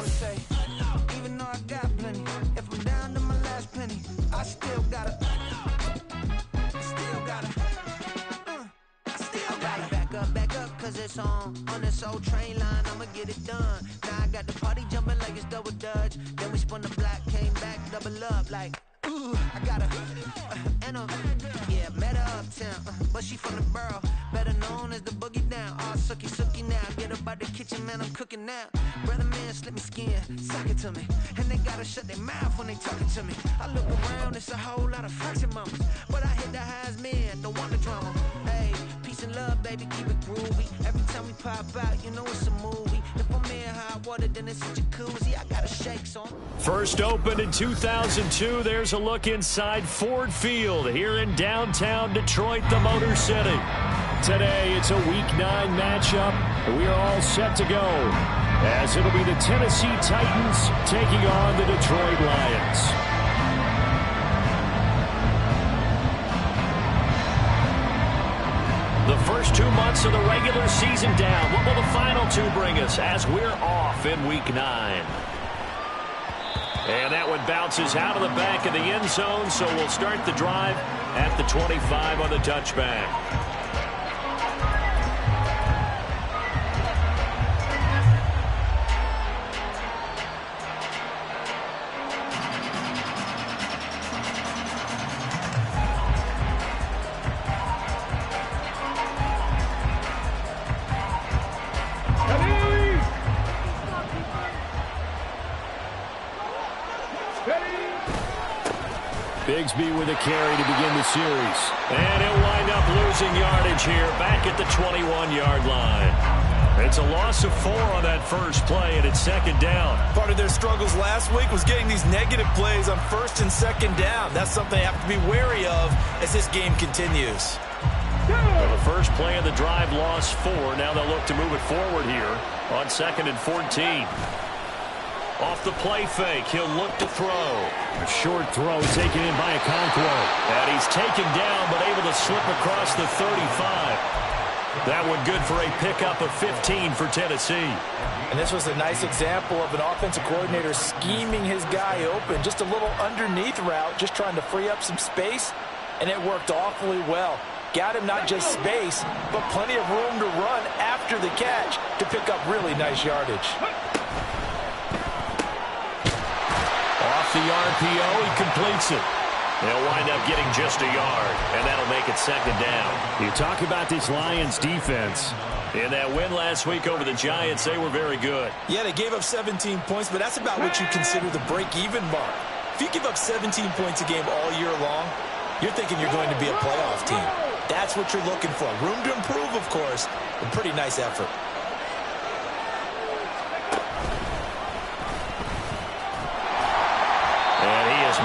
always say, even though I got plenty, if I'm down to my last penny, I still gotta back up, cause it's on this old train line, I'ma get it done. Now I got the party jumping like it's double dutch. Then we spun the block, came back, double up like, ooh, I got a, yeah, met her uptown, but she from the borough, better known as the boogie down. All sookie now, get up out the kitchen, man, I'm cooking now. Brother man, slip me skin, sock it to me, and they gotta shut their mouth when they talking to me. I look around, it's a whole lot of friction mamas, but I hit the highs, man, don't want the drama. Hey, peace and love, baby, keep it groovy. Every time we pop out, you know it's a movie. If I'm in hot water, then it's a jacuzzi. I got a shake, so first opened in 2002. There's a look inside Ford Field here in downtown Detroit, the Motor City. Today, it's a Week 9 matchup. We are all set to go, as it'll be the Tennessee Titans taking on the Detroit Lions. The first 2 months of the regular season down. What will the final 2 bring us as we're off in Week 9? And that one bounces out of the back of the end zone, so we'll start the drive at the 25 on the touchback. Bigsby with a carry to begin the series. And he'll wind up losing yardage here back at the 21-yard line. It's a loss of 4 on that first play, and it's second down. Part of their struggles last week was getting these negative plays on first and second down. That's something they have to be wary of as this game continues. Well, the first play of the drive lost 4. Now they'll look to move it forward here on 2nd and 14. Off the play fake, he'll look to throw. A short throw taken in by Okonkwo. And he's taken down, but able to slip across the 35. That one good for a pickup of 15 for Tennessee. And this was a nice example of an offensive coordinator scheming his guy open. Just a little underneath route, just trying to free up some space. And it worked awfully well. Got him not just space, but plenty of room to run after the catch to pick up really nice yardage. The RPO, he completes it. They'll wind up getting just a yard, and that'll make it second down. You talk about this Lions defense. In that win last week over the Giants, they were very good. Yeah, they gave up 17 points, but that's about what you consider the break-even mark. If you give up 17 points a game all year long, you're thinking you're going to be a playoff team. That's what you're looking for. Room to improve, of course, a pretty nice effort.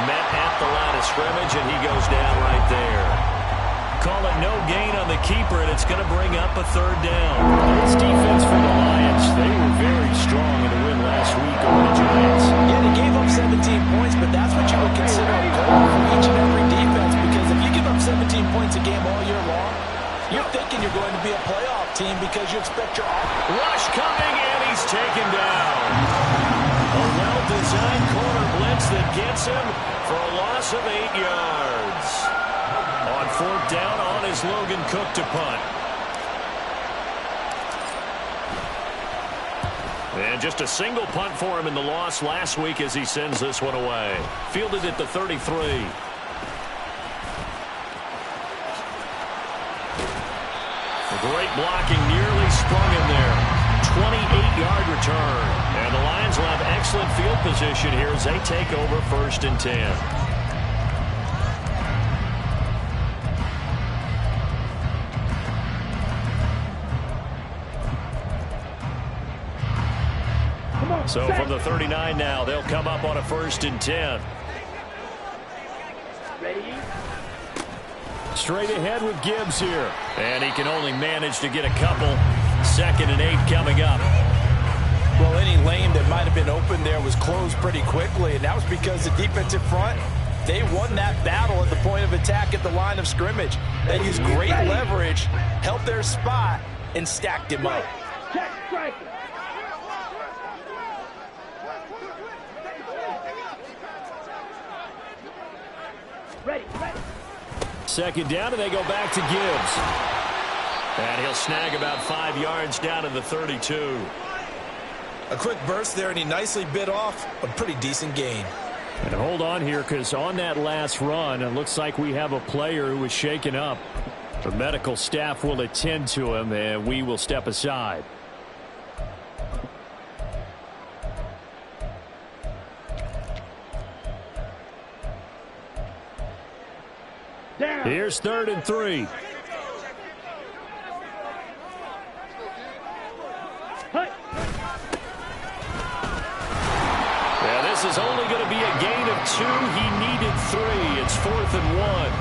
Met at the line of scrimmage, and he goes down right there. Call it no gain on the keeper, and it's going to bring up a third down. This defense for the Lions, they were very strong in the win last week over the Giants. Yeah, they gave up 17 points, but that's what you would consider a goal for each and every defense, because if you give up 17 points a game all year long, you're thinking you're going to be a playoff team because you expect your rush coming, and he's taken down. A well-designed corner blitz that gets him for a loss of 8 yards. On 4th down, on is Logan Cook to punt. And just a single punt for him in the loss last week as he sends this one away. Fielded at the 33. A great blocking, nearly sprung him there. 28-yard return. And the Lions will have excellent field position here as they take over 1st and 10. So from the 39 now, they'll come up on a 1st and 10. Straight ahead with Gibbs here. And he can only manage to get a couple. 2nd and 8 coming up. Well, any lane that might have been open there was closed pretty quickly, and that was because the defensive front, they won that battle at the point of attack at the line of scrimmage. They used great leverage, held their spot, and stacked him up. Second down, and they go back to Gibbs. And he'll snag about 5 yards down to the 32. A quick burst there, and he nicely bit off a pretty decent gain. And hold on here, because on that last run, it looks like we have a player who was shaken up. The medical staff will attend to him, and we will step aside. Here's 3rd and 3. Yeah, this is only going to be a gain of 2. He needed 3. It's 4th and 1.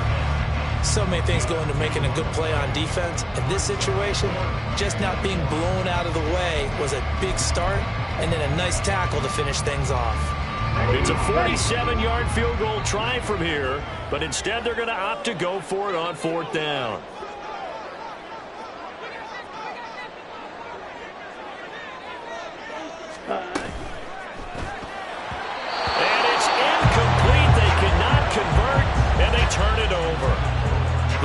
So many things go into making a good play on defense. In this situation, just not being blown out of the way was a big start, and then a nice tackle to finish things off. It's a 47-yard field goal try from here, but instead they're going to opt to go for it on 4th down. And it's incomplete. They cannot convert, and they turn it over.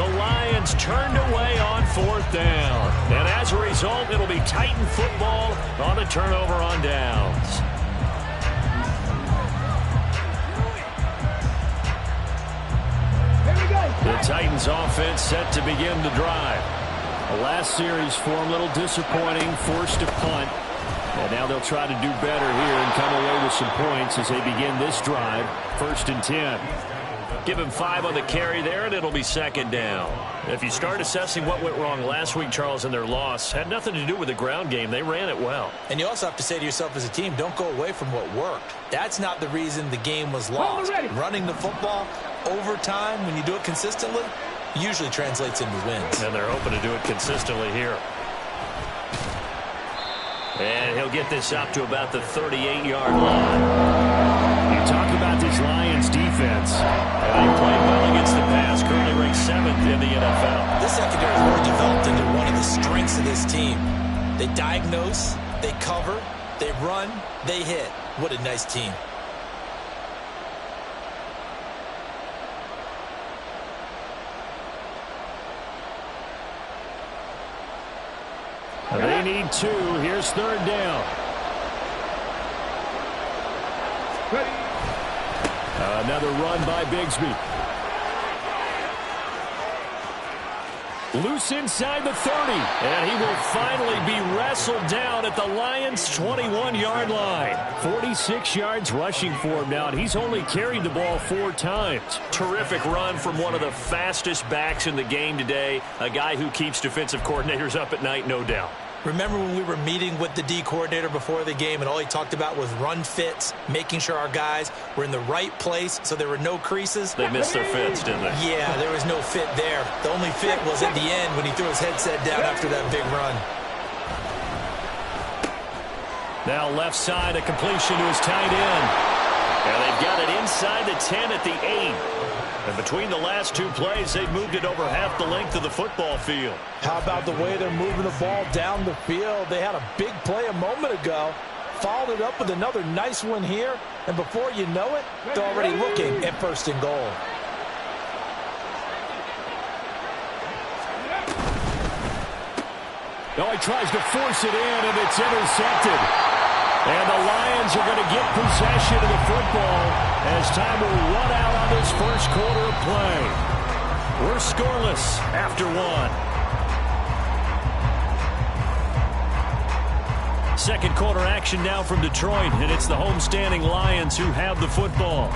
The Lions turned away on 4th down. And as a result, it'll be Titan football on the turnover on downs. The Titans offense set to begin the drive. The last series for them, a little disappointing, forced to punt. And now they'll try to do better here and come away with some points as they begin this drive. 1st and 10. Give him 5 on the carry there, and it'll be 2nd down. If you start assessing what went wrong last week, Charles, in their loss, had nothing to do with the ground game. They ran it well. And you also have to say to yourself as a team, don't go away from what worked. That's not the reason the game was lost. Running the football over time, when you do it consistently, usually translates into wins. And they're hoping to do it consistently here. And he'll get this up to about the 38-yard line. You talk about this Lions defense. They play well against the pass, currently ranked 7th in the NFL. This secondary has really developed into one of the strengths of this team. They diagnose, they cover, they run, they hit. What a nice team. They need 2. Here's 3rd down. Another run by Bigsby. Loose inside the 30. And he will finally be wrestled down at the Lions' 21-yard line. 46 yards rushing for him now, and he's only carried the ball 4 times. Terrific run from one of the fastest backs in the game today. A guy who keeps defensive coordinators up at night, no doubt. Remember when we were meeting with the D coordinator before the game and all he talked about was run fits, making sure our guys were in the right place so there were no creases? They missed their fits, didn't they? Yeah, there was no fit there. The only fit was at the end when he threw his headset down after that big run. Now left side, a completion to his tight end. And they've got it inside the 10 at the 8. And between the last 2 plays, they've moved it over half the length of the football field. How about the way they're moving the ball down the field? They had a big play a moment ago, followed it up with another nice one here, and before you know it, they're already looking at 1st and goal. Now he tries to force it in, and it's intercepted. And the Lions are going to get possession of the football as time will run out on this first quarter of play. We're scoreless after 1. Second quarter action now from Detroit, and it's the homestanding Lions who have the football,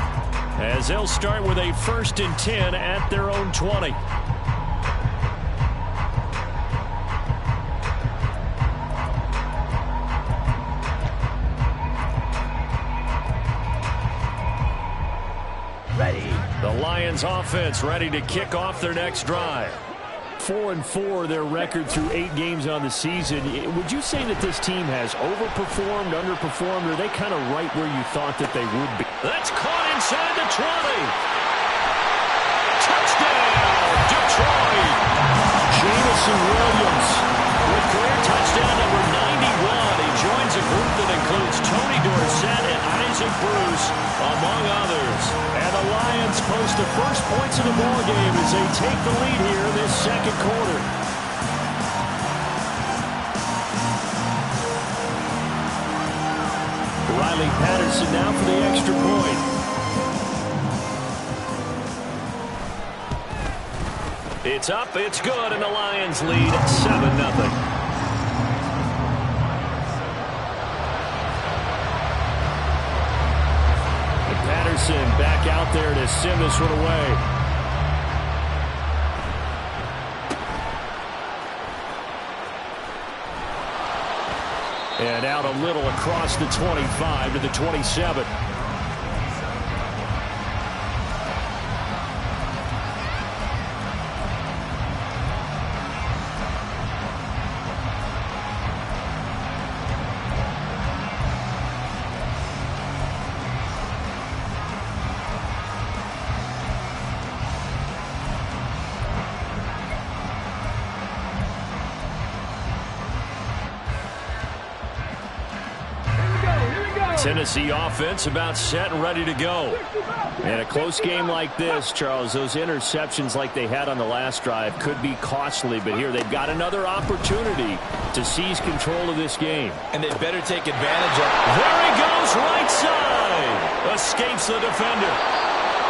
as they'll start with a 1st and 10 at their own 20. The Lions offense ready to kick off their next drive. 4-4 their record through 8 games on the season. Would you say that this team has overperformed, underperformed, or are they kind of right where you thought that they would be? That's caught inside the 20. Touchdown, Detroit. Jameson Williams with career touchdown number 91. He joins a group that includes Tony Dorsett and Isaac Bruce, among others. And the Lions post a first points of the ball game as they take the lead here this second quarter. Riley Patterson now for the extra point. It's up, it's good, and the Lions lead 7-0. Patterson back out there to send this one away. And out a little across the 25 to the 27. Tennessee offense about set and ready to go. And a close game like this, Charles, those interceptions like they had on the last drive could be costly. But here they've got another opportunity to seize control of this game. And they better take advantage of it. There he goes, right side. Escapes the defender.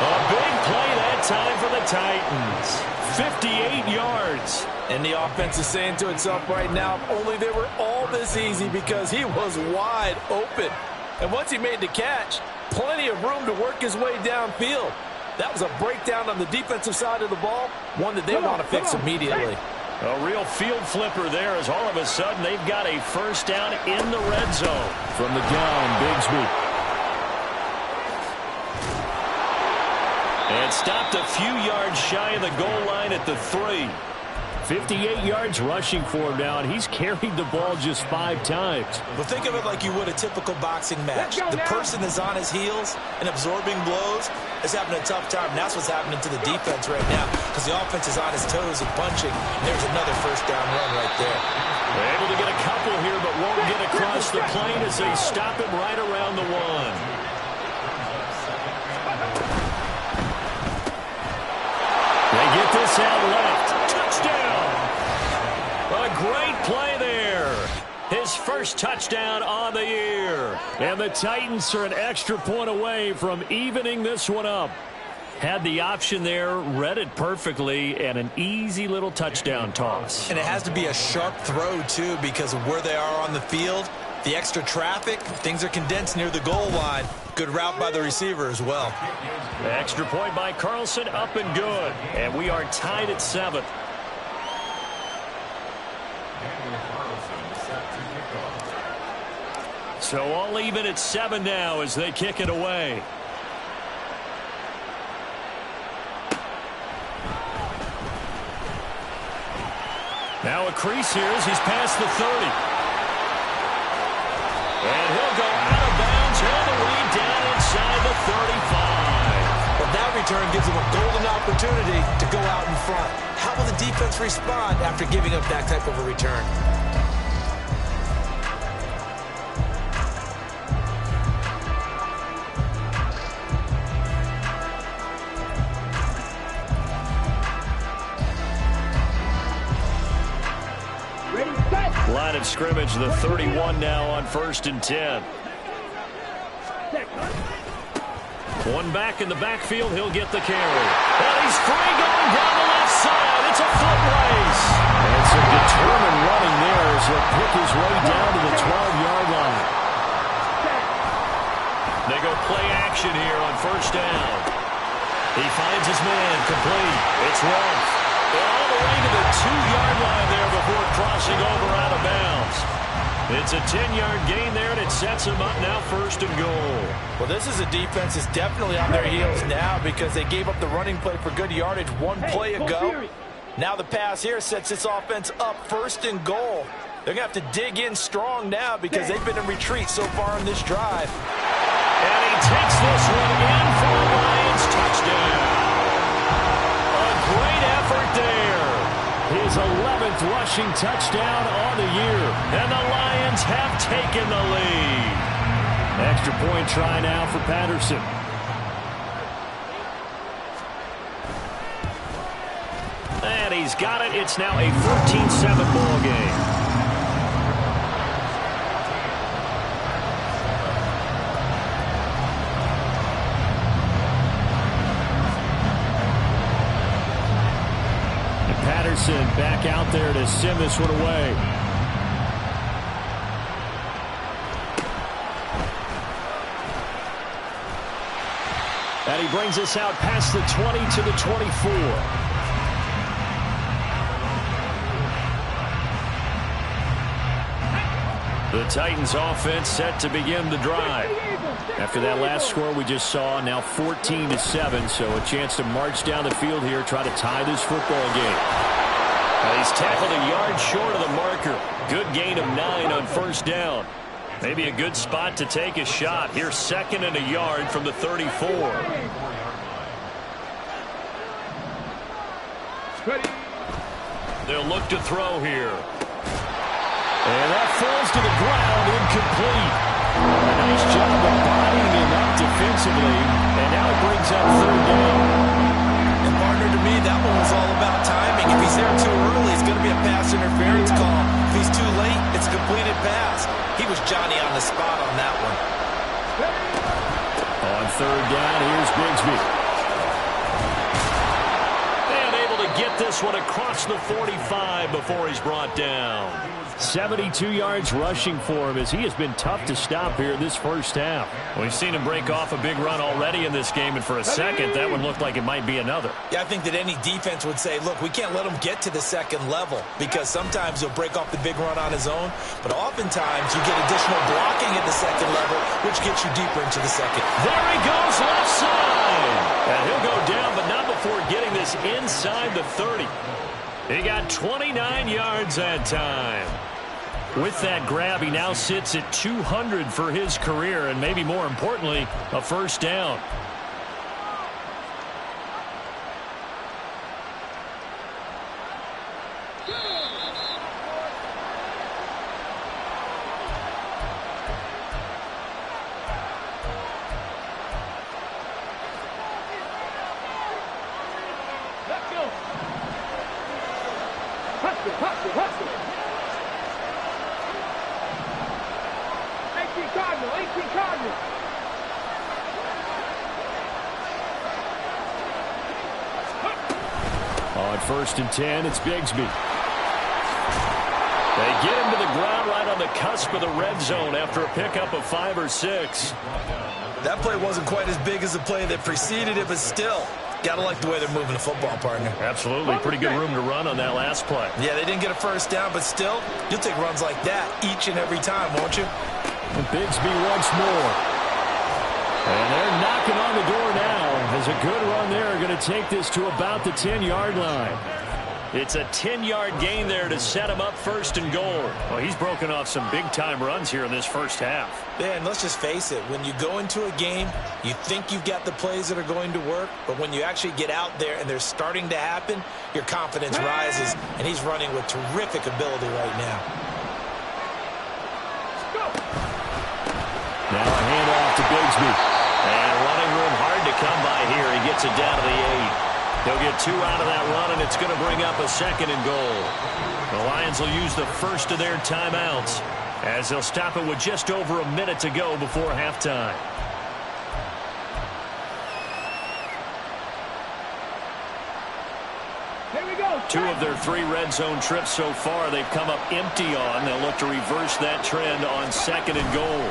A big play that time for the Titans. 58 yards. And the offense is saying to itself right now, if only they were all this easy, because he was wide open. And once he made the catch, plenty of room to work his way downfield. That was a breakdown on the defensive side of the ball, one that they want to fix immediately. A real field flipper there as all of a sudden they've got a first down in the red zone. From the gun, Bigsby. And stopped a few yards shy of the goal line at the 3. 58 yards rushing for him now, and he's carried the ball just 5 times. Well, think of it like you would a typical boxing match. The person is on his heels and absorbing blows is having a tough time. And that's what's happening to the defense right now, because the offense is on his toes and punching. And there's another first down run right there. They're able to get a couple here, but won't get across the plane as they stop him right around the 1. They get this out left. Touchdown! A great play there. His first touchdown on the year. And the Titans are an extra point away from evening this one up. Had the option there, read it perfectly, and an easy little touchdown toss. And it has to be a sharp throw, too, because of where they are on the field. The extra traffic, things are condensed near the goal line. Good route by the receiver as well. The extra point by Carlson, up and good. And we are tied at 7. So all even at 7 now as they kick it away. Now a crease here as he's past the 30. And he'll go out of bounds all the way down inside the 35. But that return gives him a golden opportunity to go out in front. How will the defense respond after giving up that type of a return? Line of scrimmage, the 31 now on 1st and 10. One back in the backfield, he'll get the carry. And he's free going down the left side. It's a foot race. And some determined running there as he'll pick his way down to the 12-yard line. They go play action here on 1st down. He finds his man complete. It's Rumph. All the way to the 2-yard line there before crossing over out of bounds. It's a 10-yard gain there, and it sets them up now 1st and goal. Well, this is a defense that's definitely on their heels now because they gave up the running play for good yardage one play ago. Now the pass here sets this offense up 1st and goal. They're going to have to dig in strong now because they've been in retreat so far in this drive. And he takes this one in for a Lions touchdown. Great effort there. His 11th rushing touchdown on the year. And the Lions have taken the lead. Extra point try now for Patterson. he's got it. It's now a 14-7 ball game. Patterson back out there to send this one away. And he brings us out past the 20 to the 24. The Titans offense set to begin the drive. After that last score we just saw, now 14-7, so a chance to march down the field here, try to tie this football game. He's tackled a yard short of the marker. Good gain of 9 on first down. Maybe a good spot to take a shot. Here's 2nd and a yard from the 34. They'll look to throw here. And that falls to the ground, incomplete. A nice job of bodying him up defensively, and now it brings up 3rd down. And partner, to me, that one was all about timing. If he's there too early, it's going to be a pass interference call. If he's too late, it's a completed pass. He was Johnny on the spot on that one. On 3rd down, here's Bigsby. And able to get this one across the 45 before he's brought down. 72 yards rushing for him as he has been tough to stop here this first half. We've seen him break off a big run already in this game, and for a second, that one looked like it might be another. Yeah, I think that any defense would say, look, we can't let him get to the 2nd level because sometimes he'll break off the big run on his own, but oftentimes you get additional blocking at the 2nd level, which gets you deeper into the 2nd. There he goes, left side. And he'll go down, but not before getting this inside the 30. He got 29 yards that time. With that grab, he now sits at 200 for his career, and maybe more importantly, a first down. On 1st and 10, it's Bigsby. They get him to the ground right on the cusp of the red zone after a pickup of 5 or 6. That play wasn't quite as big as the play that preceded it, but still, gotta like the way they're moving the football, partner. Absolutely. Pretty good room to run on that last play. Yeah, they didn't get a first down, but still, you'll take runs like that each and every time, won't you? And Bigsby once more. And they're knocking on the door now. As a good run there, going to take this to about the 10-yard line. It's a 10-yard gain there to set him up 1st and goal. Well, he's broken off some big-time runs here in this first half. Yeah, and let's just face it. When you go into a game, you think you've got the plays that are going to work, but when you actually get out there and they're starting to happen, your confidence rises, and he's running with terrific ability right now. Now a handoff to Bigsby. And running room hard to come by here. He gets it down to the 8. They'll get 2 out of that run, and it's going to bring up a 2nd and goal. The Lions will use the first of their timeouts as they'll stop it with just over a minute to go before halftime. Here we go. 2 of their 3 red zone trips so far they've come up empty on. They'll look to reverse that trend on 2nd and goal.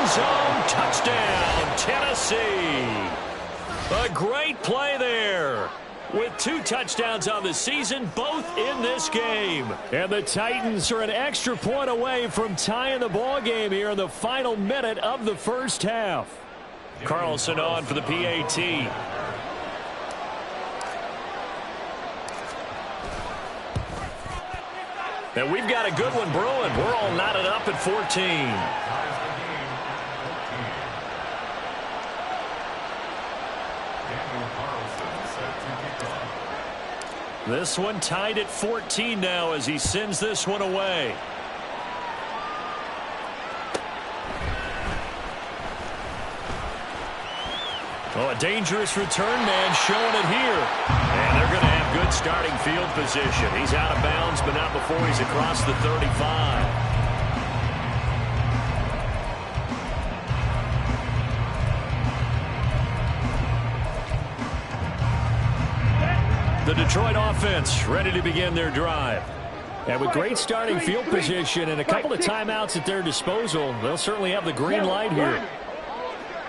Zone touchdown, Tennessee. A great play there. With 2 touchdowns on the season, both in this game. And the Titans are an extra point away from tying the ball game here in the final minute of the first half. Carlson on for the PAT. And we've got a good one brewing. We're all knotted up at 14. This one tied at 14 now as he sends this one away. Oh, a dangerous return man showing it here. And they're going to have good starting field position. He's out of bounds, but not before he's across the 35. The Detroit offense ready to begin their drive. And with great starting field position and a couple of timeouts at their disposal, they'll certainly have the green light here.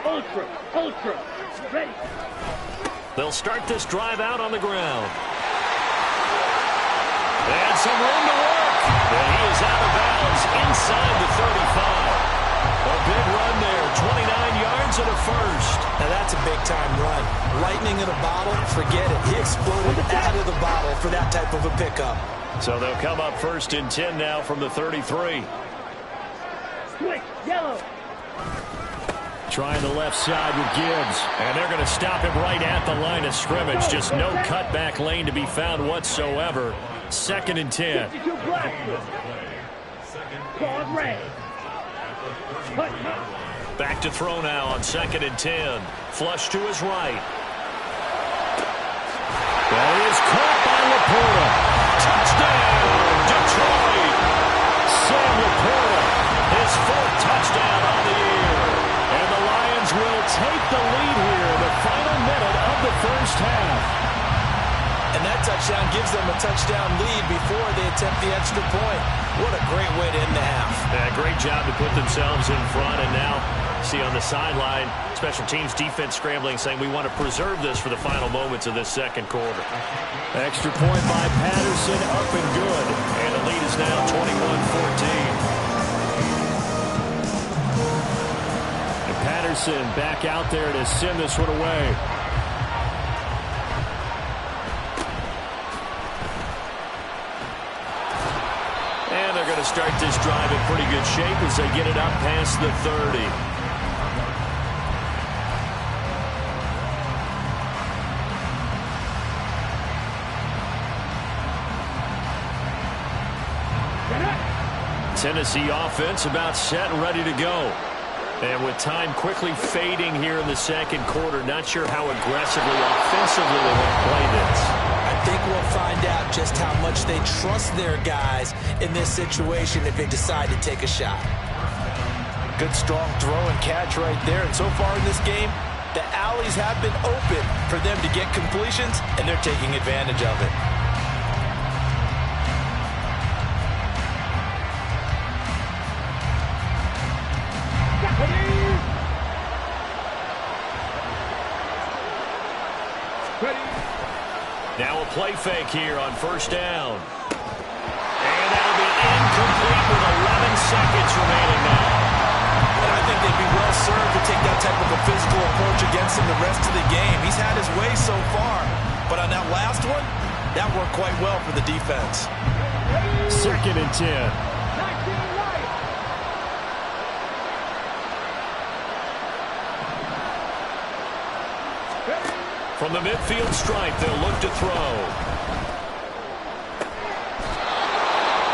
Ultra, ready. They'll start this drive out on the ground. And some room to work. And he is out of bounds inside the 35. A big run there, 29 yards and a first. Now that's a big-time run. Lightning in a bottle, forget it. He exploded out of the bottle for that type of a pickup. So they'll come up 1st and 10 now from the 33. Quick, yellow. Trying the left side with Gibbs. And they're going to stop him right at the line of scrimmage. Just no cutback lane to be found whatsoever. 2nd and 10. 52 Blackfoot. Card red. Back to throw now on 2nd and 10. Flush to his right. That is caught by Laporta. Touchdown, Detroit. Sam Laporta, his 4th touchdown on the year. And the Lions will take the lead here in the final minute of the first half. And that touchdown gives them a touchdown lead before they attempt the extra point. What a great way to end the half. Yeah, great job to put themselves in front. And now, see on the sideline, special teams defense scrambling, saying we want to preserve this for the final moments of this second quarter. Extra point by Patterson, up and good. And the lead is now 21-14. And Patterson back out there to send this one away. And they're going to start this drive in pretty good shape as they get it up past the 30. Tennessee offense about set and ready to go. And with time quickly fading here in the second quarter, not sure how aggressively, offensively they want to play this. I think we'll find out just how much they trust their guys in this situation if they decide to take a shot. Good strong throw and catch right there. And so far in this game, the alleys have been open for them to get completions, and they're taking advantage of it. Now a play fake here on 1st down. And that'll be incomplete with 11 seconds remaining now. And I think they'd be well served to take that type of a physical approach against him the rest of the game. He's had his way so far. But on that last one, that worked quite well for the defense. 2nd and 10. From the midfield stripe, they'll look to throw.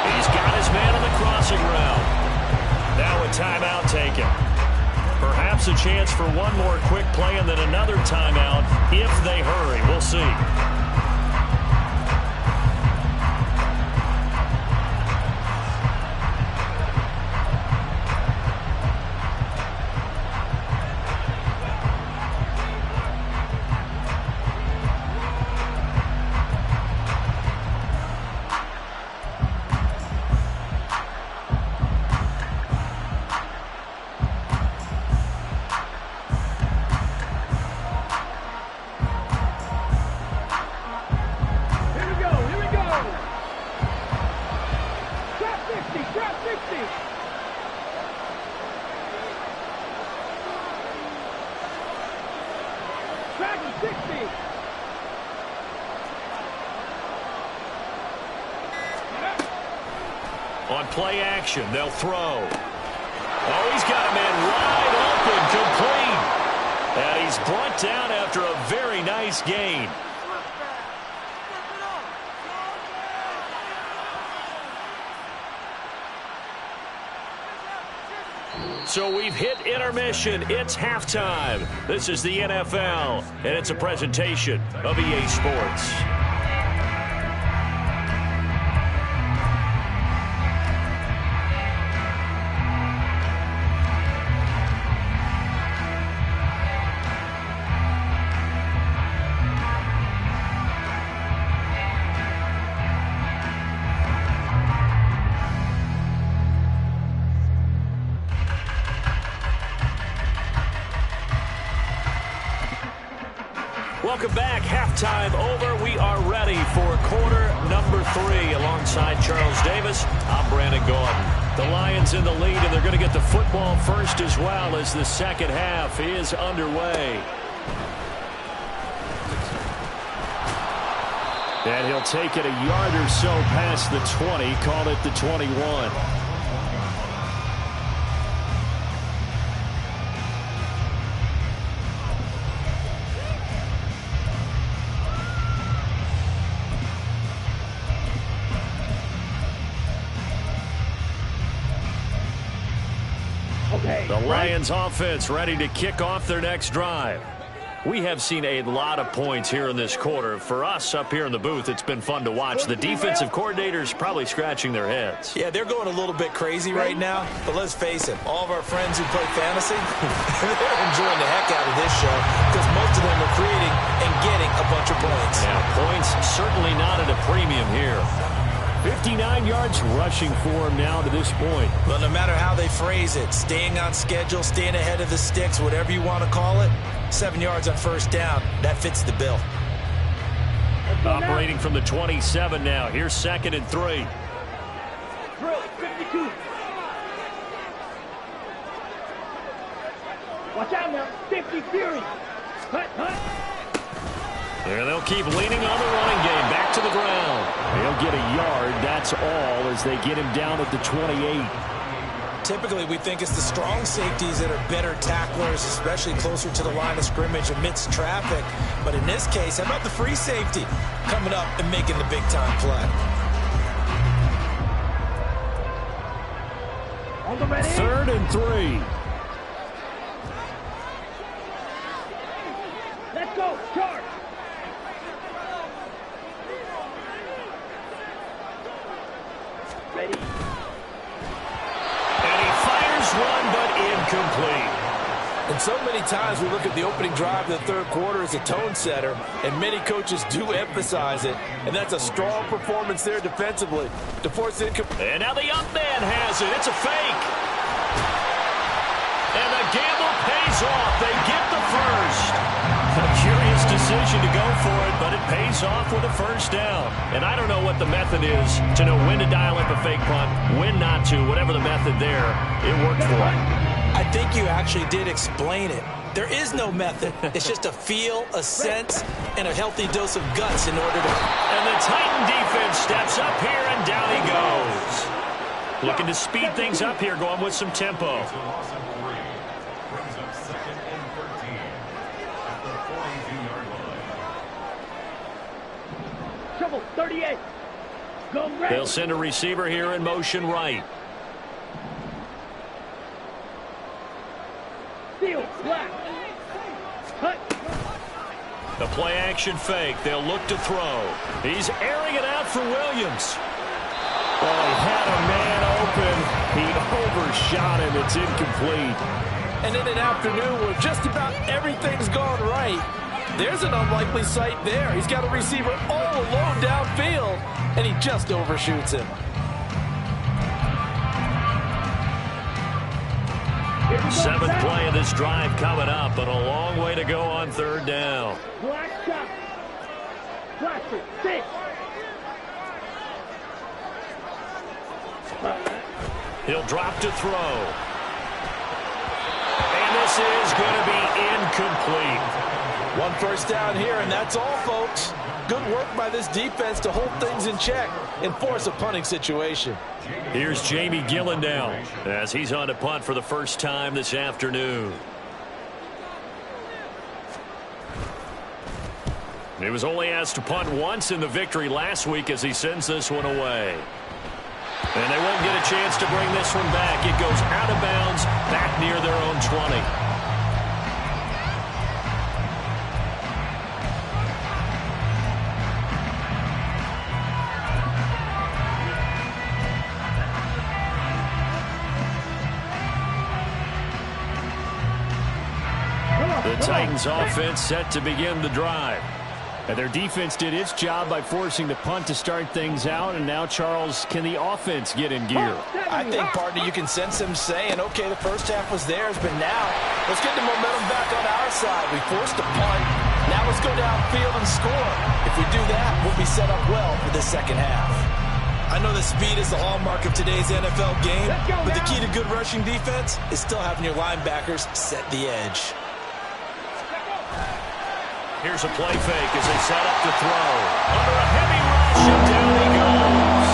He's got his man on the crossing route. Now a timeout taken. Perhaps a chance for one more quick play and then another timeout if they hurry. We'll see. On play action, they'll throw. Oh, he's got a man wide open, complete. And he's brought down after a very nice gain. So we've hit intermission. It's halftime. This is the NFL, and it's a presentation of EA Sports. Welcome back. Halftime over. We are ready for quarter number 3. Alongside Charles Davis, I'm Brandon Gaudin. The Lions in the lead, and they're going to get the football first as well as the second half is underway. And he'll take it a yard or so past the 20, call it the 21. The Lions offense ready to kick off their next drive. We have seen a lot of points here in this quarter. For us up here in the booth, it's been fun to watch. The defensive coordinators probably scratching their heads. Yeah, they're going a little bit crazy right now. But let's face it, all of our friends who play fantasy, they're enjoying the heck out of this show because most of them are creating and getting a bunch of points. Now, points certainly not at a premium here. 59 yards rushing for him now to this point. Well, no matter how they phrase it, staying on schedule, staying ahead of the sticks, whatever you want to call it, 7 yards on first down, that fits the bill. Operating from the 27 now. Here's 2nd and 3. Drill 52. Watch out now. 50 Fury. Hut. And they'll keep leaning on the running game. Back to the ground. He'll get a yard. That's all as they get him down at the 28. Typically, we think it's the strong safeties that are better tacklers, especially closer to the line of scrimmage amidst traffic. But in this case, how about the free safety coming up and making the big-time play? On the ready. 3rd and 3. Let's go. Charge. Ready. And he fires one, but incomplete. And so many times we look at the opening drive of the third quarter as a tone setter, and many coaches do emphasize it. And that's a strong performance there defensively to force incomplete. And now the up man has it. It's a fake. And the gamble pays off. They get the first. A curious decision to go for it, but it pays off with a first down. And I don't know what the method is to know when to dial up a fake punt, when not to. Whatever the method there, it worked for him. I think you actually did explain it. There is no method. It's just a feel, a sense, and a healthy dose of guts in order to... And the Titan defense steps up here, and down he goes. Looking to speed things up here, going with some tempo. Trouble 38. Go ready. They'll send a receiver here in motion right. Seal black. Hut. The play action fake. They'll look to throw. He's airing it out for Williams. Oh, he had a man open. He overshot him. It's incomplete. And in an afternoon where just about everything's gone right, there's an unlikely sight there. He's got a receiver all alone downfield, and he just overshoots him. Seventh play of this drive coming up, but a long way to go on 3rd down. Black shot. Blaster 6. He'll drop to throw. And this is going to be incomplete. One first down here, and that's all, folks. Good work by this defense to hold things in check and force a punting situation. Here's Jamie Gillen now as he's on to punt for the first time this afternoon. He was only asked to punt once in the victory last week as he sends this one away. And they won't get a chance to bring this one back. It goes out of bounds, back near their own 20. The Titans offense set to begin the drive. And their defense did its job by forcing the punt to start things out. And now, Charles, can the offense get in gear? I think, partner, you can sense them saying, okay, the first half was theirs, but now let's get the momentum back on our side. We forced a punt. Now let's go downfield and score. If we do that, we'll be set up well for the second half. I know that speed is the hallmark of today's NFL game, but the key to good rushing defense is still having your linebackers set the edge. Here's a play fake as they set up to throw. Under a heavy rush, and down he goes.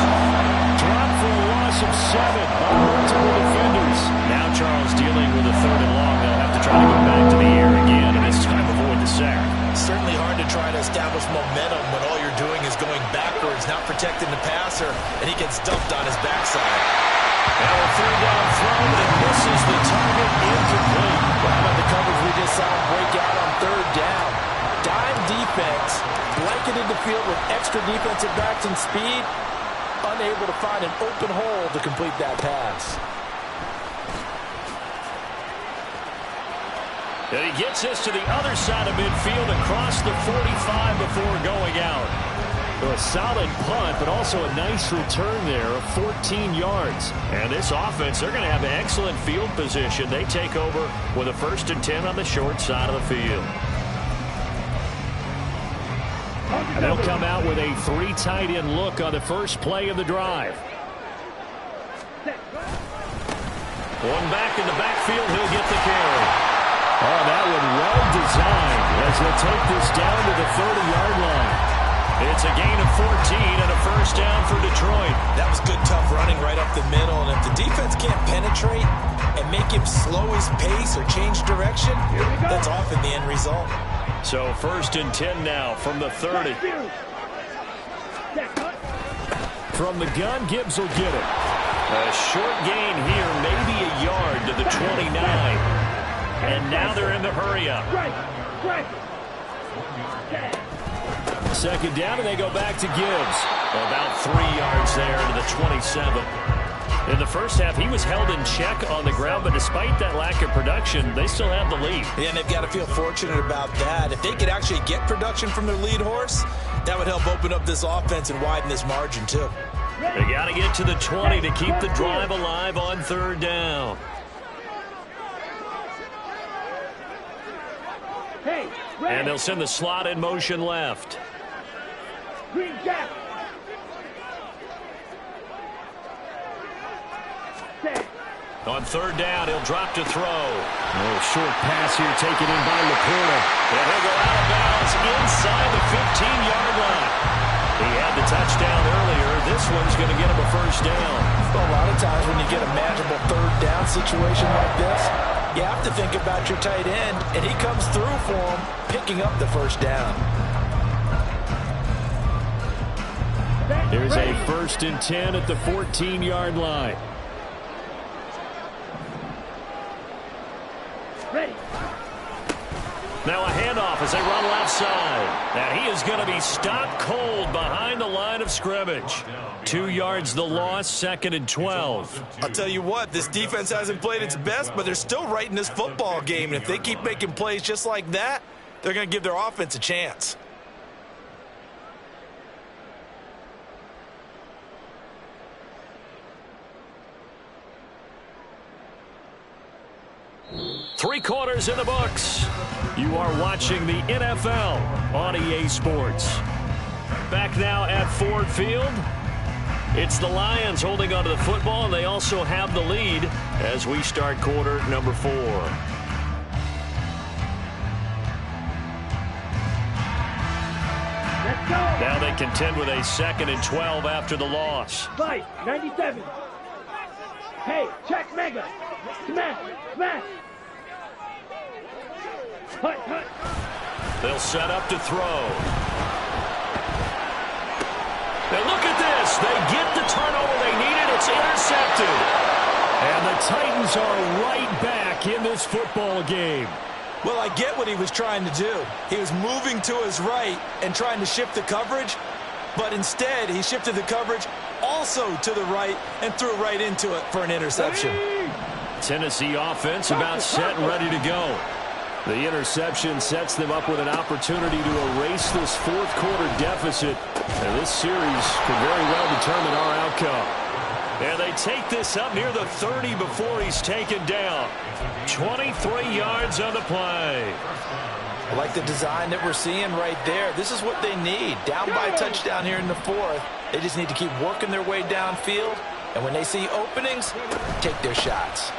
Dropped for a loss of 7 by multiple defenders. Now Charles dealing with a 3rd and long. They'll have to try to go back to the air again, and this time avoid the sack. Certainly hard to try to establish momentum when all you're doing is going backwards, not protecting the passer, and he gets dumped on his backside. Now a 3rd down throw that misses the target, incomplete. How about the coverage we just saw him break out on 3rd down? Dime defense, blanketed the field with extra defensive backs and speed, unable to find an open hole to complete that pass. And he gets us to the other side of midfield across the 45 before going out. So a solid punt, but also a nice return there of 14 yards. And this offense, they're going to have excellent field position. They take over with a 1st and 10 on the short side of the field. And they'll come out with a 3 tight end look on the first play of the drive. One back in the backfield, he'll get the carry. Oh, that one well designed as they'll take this down to the 30-yard line. It's a gain of 14 and a 1st down for Detroit. That was good, tough running right up the middle. And if the defense can't penetrate and make him slow his pace or change direction, that's often the end result. So 1st and 10 now from the 30. From the gun, Gibbs will get it. A short gain here, maybe a yard to the 29. And now they're in the hurry-up. 2nd down, and they go back to Gibbs. About 3 yards there to the 27. In the first half, he was held in check on the ground, but despite that lack of production, they still have the lead. Yeah, and they've got to feel fortunate about that. If they could actually get production from their lead horse, that would help open up this offense and widen this margin, too. They got to get to the 20 to keep the drive alive on 3rd down. And they'll send the slot in motion left. Green Jack. On 3rd down, he'll drop to throw. A short pass here taken in by Laporta. And he'll go out of bounds inside the 15-yard line. He had the touchdown earlier. This one's going to get him a 1st down. Well, a lot of times when you get a manageable 3rd down situation like this, you have to think about your tight end, and he comes through for him, picking up the 1st down. There's a 1st and 10 at the 14-yard line. Ready. Now a handoff as they run left side. And he is going to be stopped cold behind the line of scrimmage. 2 yards the loss, 2nd and 12. I'll tell you what, this defense hasn't played its best, but they're still right in this football game. And if they keep making plays just like that, they're going to give their offense a chance. Three quarters in the books. You are watching the NFL on EA Sports. Back now at Ford Field. It's the Lions holding onto the football, and they also have the lead as we start quarter number 4. Let's go. Now they contend with a 2nd and 12 after the loss. Fight, 97. Hey, check Mega. Smash, smash. Hut, hut. They'll set up to throw. Now look at this. They get the turnover they needed, and It's intercepted. And the Titans are right back in this football game. Well, I get what he was trying to do. He was moving to his right and trying to shift the coverage, but instead he shifted the coverage also to the right and threw right into it for an interception. Tennessee offense about set and ready to go. The interception sets them up with an opportunity to erase this fourth quarter deficit. And this series could very well determine our outcome. And they take this up near the 30 before he's taken down. 23 yards on the play. I like the design that we're seeing right there. This is what they need. Down by a touchdown here in the fourth. They just need to keep working their way downfield. And when they see openings, take their shots.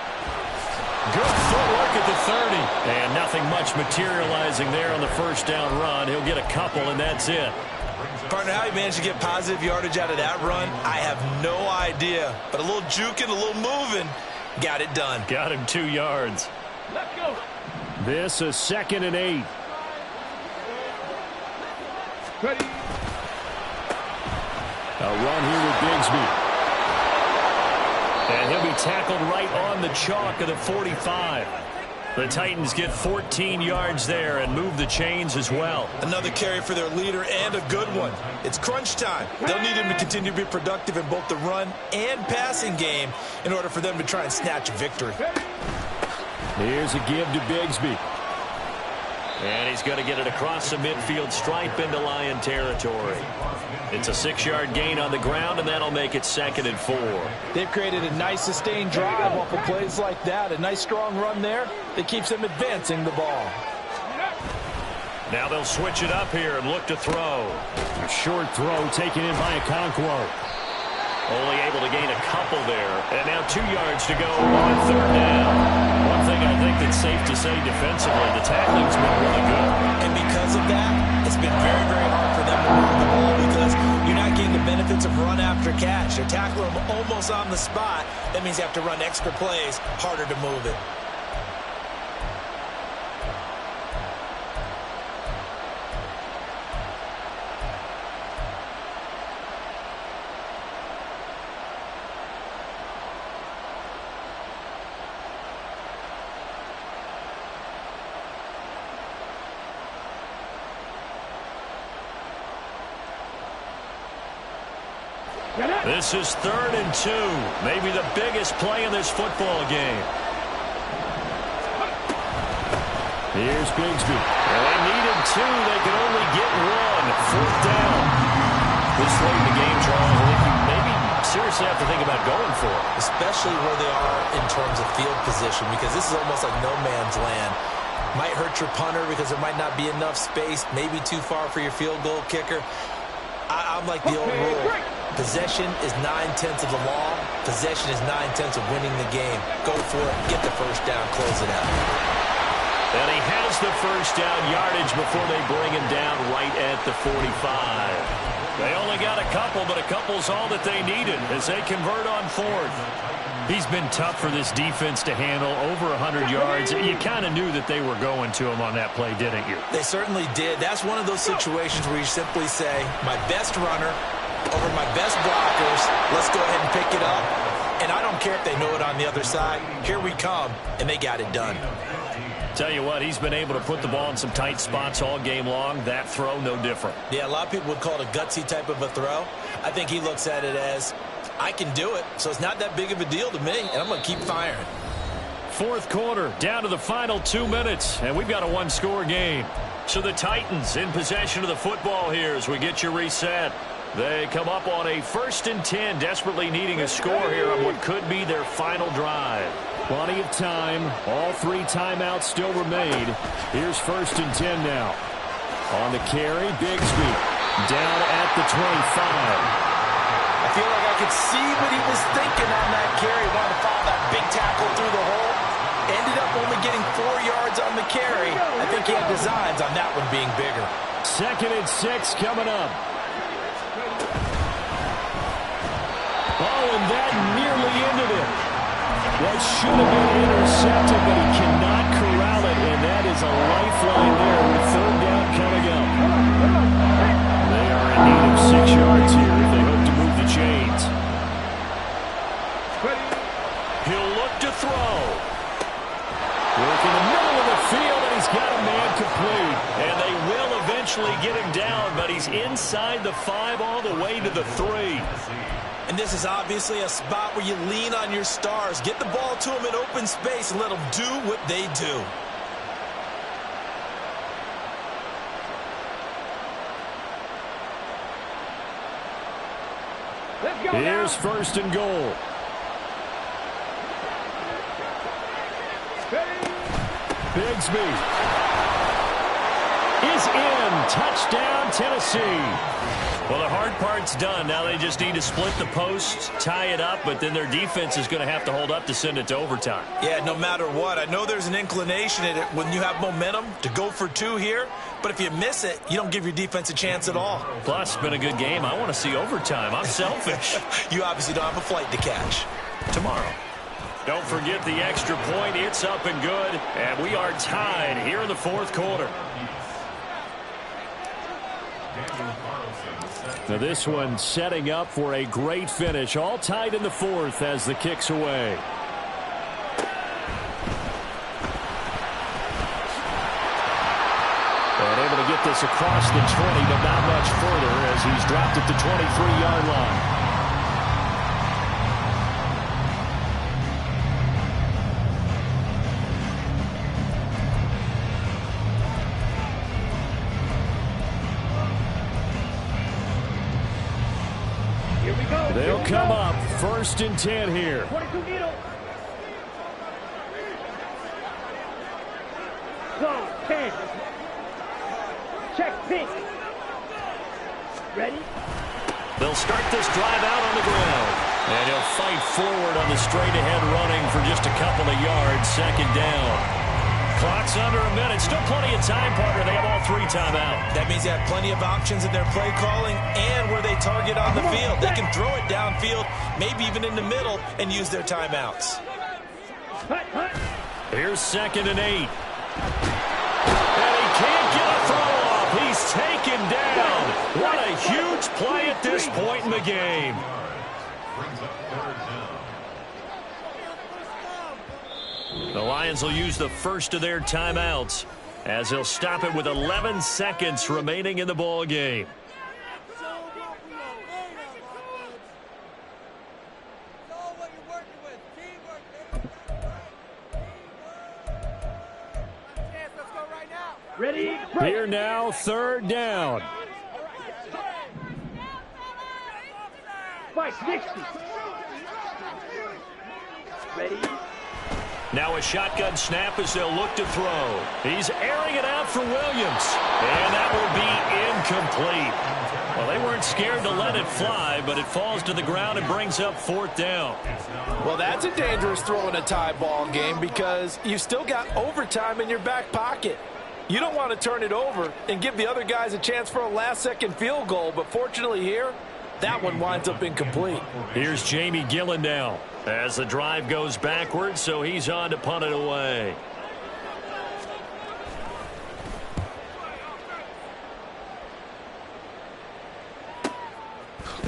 Good footwork at the 30. And nothing much materializing there on the first down run. He'll get a couple, and that's it. Partner, how he managed to get positive yardage out of that run, I have no idea. But a little juking, a little moving, got it done. Got him 2 yards. Let's go. This is 2nd and 8. Ready. A run here with Bigsby. And he'll be tackled right on the chalk of the 45. The Titans get 14 yards there and move the chains as well. Another carry for their leader and a good one. It's crunch time. They'll need him to continue to be productive in both the run and passing game in order for them to try and snatch a victory. Here's a give to Bigsby. And he's going to get it across the midfield stripe into Lion territory. It's a 6-yard gain on the ground, and that'll make it 2nd and 4. They've created a nice sustained drive off of plays like that. A nice strong run there that keeps them advancing the ball. Now they'll switch it up here and look to throw. A short throw taken in by Okonkwo. Only able to gain a couple there. And now 2 yards to go on 3rd down. One thing I think that's safe to say defensively, the tackling's been really good. And because of that, it's been very, very hard for them to move the ball because you're not getting the benefits of run after catch. They're tackling them almost on the spot. That means you have to run extra plays, harder to move it. This is 3rd and 2. Maybe the biggest play in this football game. Here's Bigsby. Well, they needed 2. They could only get 1. 4th down. This late in the game, Charles, I think you maybe seriously have to think about going for it. Especially where they are in terms of field position, because this is almost like no man's land. Might hurt your punter because there might not be enough space, maybe too far for your field goal kicker. I'm like the old rule. Possession is 9/10 of the law. Possession is 9/10 of winning the game. Go for it. Get the first down. Close it out. And he has the first down yardage before they bring him down right at the 45. They only got a couple, but a couple's all that they needed as they convert on 4th. He's been tough for this defense to handle, over 100 yards. You kind of knew that they were going to him on that play, didn't you? They certainly did. That's one of those situations where you simply say, my best runner over my best blockers, let's go ahead and pick it up. And I don't care if they know it on the other side. Here we come, and they got it done. Tell you what, he's been able to put the ball in some tight spots all game long. That throw, no different. Yeah, a lot of people would call it a gutsy type of a throw. I think he looks at it as, I can do it, so it's not that big of a deal to me, and I'm going to keep firing. 4th quarter, down to the final 2 minutes, and we've got a 1-score game. So the Titans in possession of the football here as we get you reset. They come up on a 1st and 10, desperately needing a score here on what could be their final drive. Plenty of time. All 3 timeouts still remain. Here's 1st and 10 now. On the carry, Bigsby down at the 25. I feel like I could see what he was thinking on that carry. Wanted to follow that big tackle through the hole. Ended up only getting 4 yards on the carry. I think he had designs on that one being bigger. 2nd and 6 coming up. Oh, and that nearly ended it. That should have been intercepted, but he cannot corral it, and that is a lifeline there with 3rd down coming up. They are in need of 6 yards here if they hope to move the chains. throw. Work in the middle of the field, and he's got a man complete. And they will eventually get him down, but he's inside the 5 all the way to the 3. And this is obviously a spot where you lean on your stars. Get the ball to them in open space and let them do what they do. Let's go. Here's now. first and goal. Bigsby is in. Touchdown, Tennessee. Well, the hard part's done. Now they just need to split the post, tie it up, but then their defense is going to have to hold up to send it to overtime. Yeah, no matter what. I know there's an inclination in it when you have momentum to go for 2 here, but if you miss it, you don't give your defense a chance at all. Plus, it's been a good game. I want to see overtime. I'm selfish. You obviously don't have a flight to catch. Tomorrow. Don't forget the extra point. It's up and good, and we are tied here in the 4th quarter. Now this one setting up for a great finish. All tied in the 4th as the kick's away. And able to get this across the 20, but not much further as he's dropped at the 23-yard line. They'll come up 1st and 10 here. 22 needle. Go, 10. Check pink. Ready? They'll start this drive out on the ground. And he'll fight forward on the straight-ahead running for just a couple of yards. 2nd down. Clock's under a minute. Still plenty of time, partner. They have all 3 timeouts. That means they have plenty of options in their play calling and where they target on the field. They can throw it downfield, maybe even in the middle, and use their timeouts. Here's 2nd and 8. And he can't get a throw off. He's taken down. What a huge play at this point in the game. The Lions will use the first of their timeouts as they'll stop it with 11 seconds remaining in the ball game. Ready? Here now, 3rd down. Fight 60. Ready? Now a shotgun snap as they'll look to throw. He's airing it out for Williams. And that will be incomplete. Well, they weren't scared to let it fly, but it falls to the ground and brings up 4th down. Well, that's a dangerous throw in a tie ball game because you still got overtime in your back pocket. You don't want to turn it over and give the other guys a chance for a last-second field goal, but fortunately here, that one winds up incomplete. Here's Jamie Gillen now as the drive goes backwards, so he's on to punt it away.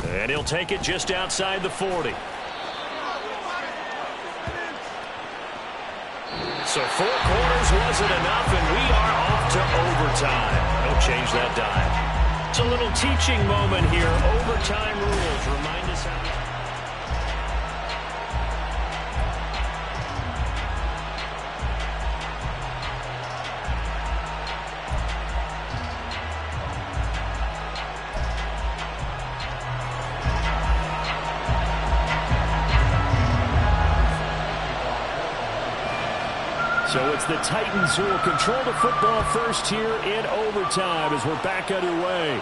And he'll take it just outside the 40. So 4 quarters wasn't enough, and we are off to overtime. Don't change that dime. It's a little teaching moment here. Overtime rules remind us how. So it's the Titans who will control the football first here in overtime as we're back underway.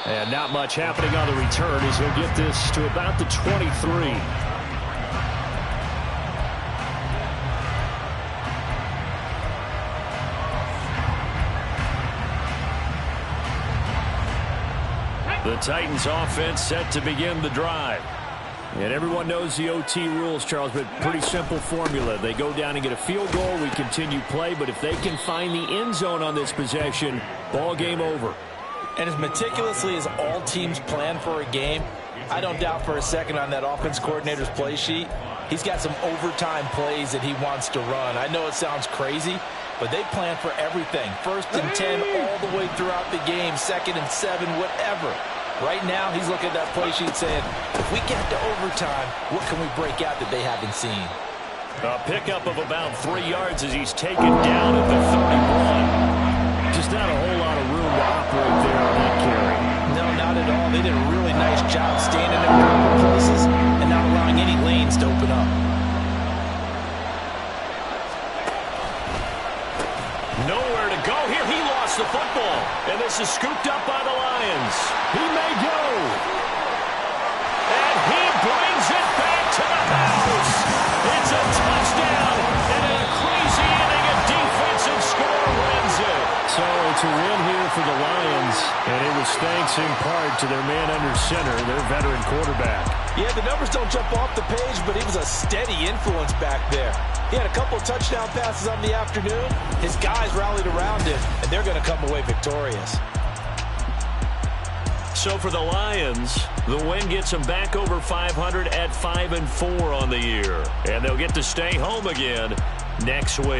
And not much happening on the return as he'll get this to about the 23. The Titans offense set to begin the drive. And everyone knows the OT rules, Charles, but pretty simple formula. They go down and get a field goal, we continue play, but if they can find the end zone on this possession, ball game over. And as meticulously as all teams plan for a game, I don't doubt for a second on that offense coordinator's play sheet, he's got some overtime plays that he wants to run. I know it sounds crazy, but they plan for everything. 1st and 10 all the way throughout the game, 2nd and 7, whatever. Right now, he's looking at that play sheet saying, if we get to overtime, what can we break out that they haven't seen? A pickup of about 3 yards as he's taken down at the 31. Just not a whole lot of room to operate there on that carry. No, not at all. They did a really nice job standing in proper places and not allowing any lanes to open up. Nowhere to go here. He lost the football. And this is scooped up by the Lions. He may go. And he brings it back to the house. It's a touchdown. And a crazy inning of defensive score wins it. So it's a win here for the Lions. And it was thanks in part to their man under center, their veteran quarterback. Yeah, the numbers don't jump off the page, but he was a steady influence back there. He had a couple of touchdown passes on the afternoon. His guys rallied around him, and they're going to come away victorious. So for the Lions, the win gets them back over 500 at 5-4 on the year. And they'll get to stay home again next week.